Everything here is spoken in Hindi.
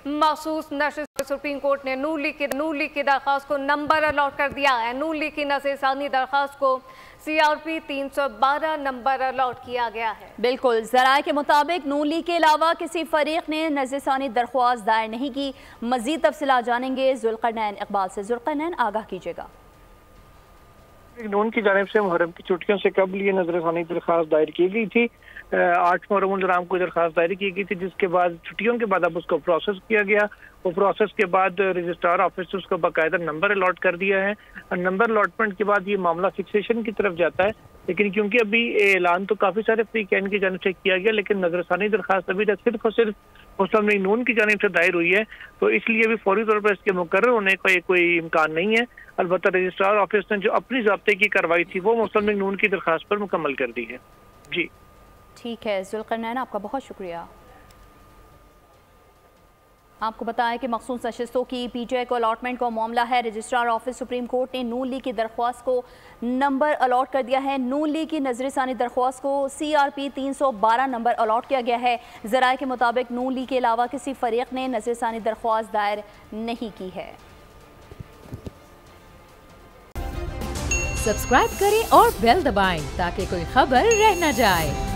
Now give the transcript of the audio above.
मखसूस नशिस्त सुप्रीम कोर्ट ने नून लीग की दरख्वास्त को नंबर अलॉट कर दिया है। नून लीग की नज़रसानी दरख्वास्त को CRP 312 नंबर अलॉट किया गया है। बिल्कुल, ज़राए के मुताबिक नून लीग के अलावा किसी फरीक ने नज़रसानी दरख्वास्त दायर नहीं की। मजीद तफसीलात जानेंगे जुल्करनैन इकबाल से। जुल्करनैन, आगाह कीजिएगा। नून की जानिब से मुहर्रम की छुट्टियों से कबल ये नजरसानी दरख्वास्त दायर की गई थी। 8 मुहर्रम को दरख्वास्त दायर की गई थी, जिसके बाद छुट्टियों के बाद अब उसको प्रोसेस किया गया। वो प्रोसेस के बाद रजिस्ट्रार ऑफिस उसको बाकायदा नंबर अलॉट कर दिया है और नंबर अलॉटमेंट के बाद ये मामला फिक्सेशन की तरफ जाता है। लेकिन क्योंकि अभी ऐलान तो काफी सारे फ्री कैन की जानिब से किया गया, लेकिन नजरसानी दरख्वास्त अभी तक सिर्फ और सिर्फ मुस्लिम लीग नून की जानिब से दायर हुई है, तो इसलिए अभी फौरी तौर पर इसके मुकर्रर होने का कोई इम्कान नहीं है। अलबत्ता रजिस्ट्रार ऑफिस ने जो अपनी ज़ाब्ते की कार्रवाई थी वो मुस्लिम लीग नून की दरख्वास्त पर मुकम्मल कर दी है। जी ठीक है जुल्करनैन, आपका बहुत शुक्रिया। आपको बताएं कि मखसूस नशिस्तों की PTI को अलॉटमेंट का मामला है। रजिस्ट्रार ऑफिस सुप्रीम कोर्ट ने नून लीग की दरख्वास्त को नंबर अलॉट कर दिया है। नून लीग की नजरसानी दरख्वास्त को CRP 312 नंबर अलॉट किया गया है। ज़राए के मुताबिक नून लीग के अलावा किसी फरीक ने नजरसानी दरख्वास्त दायर नहीं की है। सब्सक्राइब करें और बेल दबाएं ताकि कोई खबर रह न जाए।